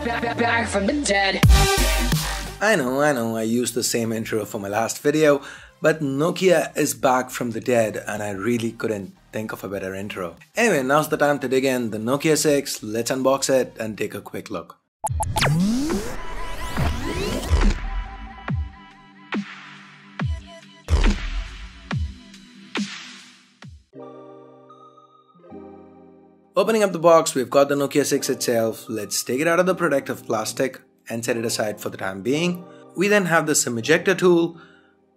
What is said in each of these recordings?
back from the dead. I know, I used the same intro for my last video, but Nokia is back from the dead and I really couldn't think of a better intro. Anyway, now's the time to dig in the Nokia 6, let's unbox it and take a quick look. Opening up the box, we've got the Nokia 6 itself. Let's take it out of the protective plastic and set it aside for the time being. We then have the SIM ejector tool,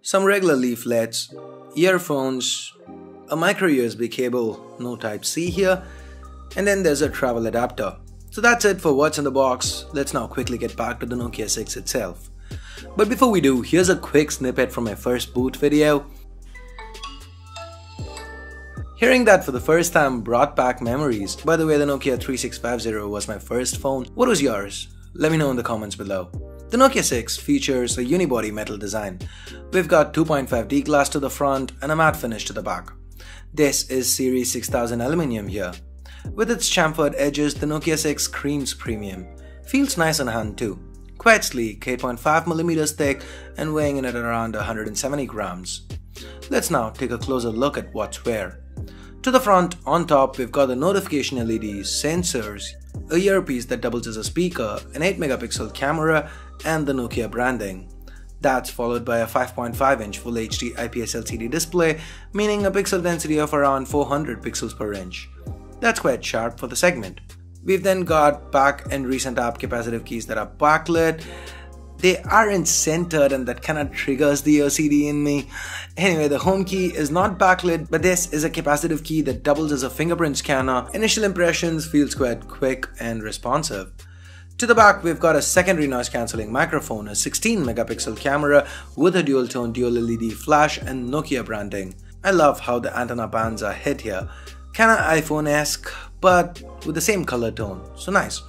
some regular leaflets, earphones, a micro USB cable, no Type-C here, and then there's a travel adapter. So that's it for what's in the box. Let's now quickly get back to the Nokia 6 itself. But before we do, here's a quick snippet from my first boot video. Hearing that for the first time brought back memories. By the way, the Nokia 3650 was my first phone. What was yours? Let me know in the comments below. The Nokia 6 features a unibody metal design. We've got 2.5D glass to the front and a matte finish to the back. This is Series 6000 aluminium here. With its chamfered edges, the Nokia 6 screams premium. Feels nice on hand too. Quite sleek, 8.5mm thick and weighing in at around 170 grams. Let's now take a closer look at what's where. To the front, on top, we've got the notification LEDs, sensors, a earpiece that doubles as a speaker, an 8MP camera, and the Nokia branding. That's followed by a 5.5-inch Full HD IPS LCD display, meaning a pixel density of around 400 pixels per inch. That's quite sharp for the segment. We've then got back and recent app capacitive keys that are backlit. They aren't centered and that kinda triggers the OCD in me. Anyway, the home key is not backlit, but this is a capacitive key that doubles as a fingerprint scanner. Initial impressions feels quite quick and responsive. To the back, we've got a secondary noise cancelling microphone, a 16MP camera with a dual tone dual LED flash and Nokia branding. I love how the antenna bands are hit here. Kinda iPhone-esque, but with the same color tone, so nice.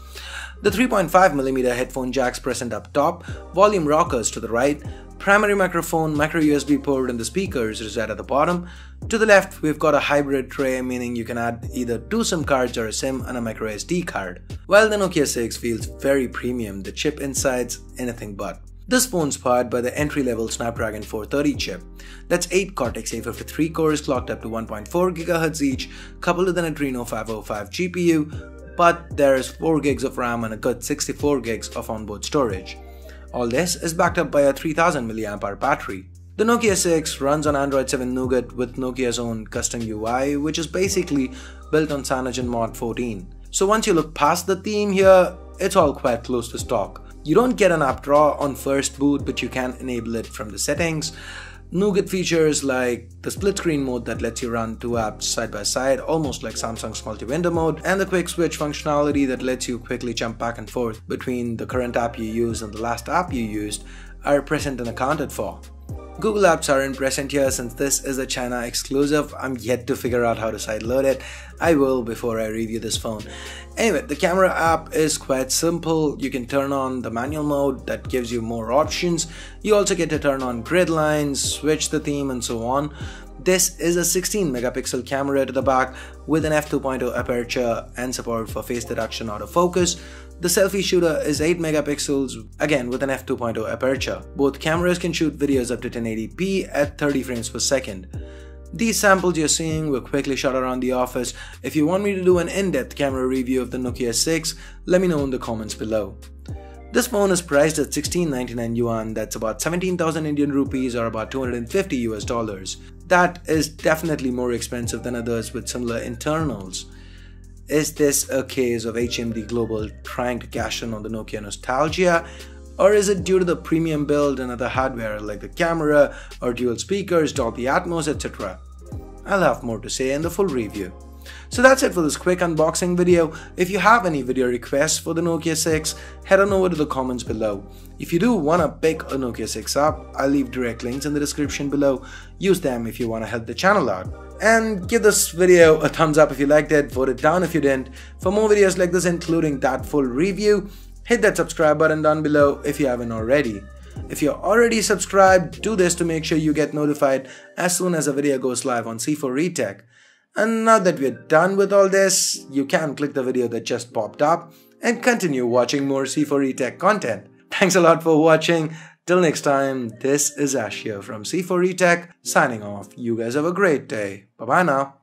The 3.5mm headphone jacks present up top, volume rockers to the right, primary microphone, micro USB port and the speakers reside at the bottom. To the left, we've got a hybrid tray, meaning you can add either 2 SIM cards or a SIM and a micro SD card. While the Nokia 6 feels very premium, the chip inside's anything but. This phone's powered by the entry-level Snapdragon 430 chip. That's 8 Cortex-A53 cores clocked up to 1.4 GHz each, coupled with an Adreno 505 GPU, but there's 4 gigs of RAM and a good 64 gigs of onboard storage. All this is backed up by a 3000 mAh battery. The Nokia 6 runs on Android 7 Nougat with Nokia's own custom UI, which is basically built on CyanogenMod 14. So once you look past the theme here, it's all quite close to stock. You don't get an app drawer on first boot, but you can enable it from the settings. Nougat features like the split screen mode that lets you run 2 apps side by side, almost like Samsung's multi-window mode, and the quick switch functionality that lets you quickly jump back and forth between the current app you use and the last app you used are present and accounted for. Google apps aren't present here since this is a China exclusive. I'm yet to figure out how to sideload it. I will before I review this phone. Anyway, the camera app is quite simple. You can turn on the manual mode that gives you more options. You also get to turn on grid lines, switch the theme and so on. This is a 16MP camera to the back with an f2.0 aperture and support for face detection autofocus. The selfie shooter is 8MP, again with an f2.0 aperture. Both cameras can shoot videos up to 1080p at 30 frames per second. These samples you're seeing were quickly shot around the office. If you want me to do an in-depth camera review of the Nokia 6, let me know in the comments below. This phone is priced at 1699 yuan, that's about 17,000 Indian rupees or about $250 US. That is definitely more expensive than others with similar internals. Is this a case of HMD Global trying to cash in on the Nokia nostalgia? Or is it due to the premium build and other hardware like the camera or dual speakers, Dolby Atmos, etc.? I'll have more to say in the full review. So that's it for this quick unboxing video. If you have any video requests for the Nokia 6, head on over to the comments below. If you do want to pick a Nokia 6 up, I'll leave direct links in the description below. Use them if you want to help the channel out. And give this video a thumbs up if you liked it, vote it down if you didn't. For more videos like this including that full review, hit that subscribe button down below if you haven't already. If you're already subscribed, do this to make sure you get notified as soon as a video goes live on C4eTech. And now that we're done with all this, you can click the video that just popped up and continue watching more C4E Tech content. Thanks a lot for watching. Till next time, this is Ash here from C4E Tech signing off. You guys have a great day. Bye bye now.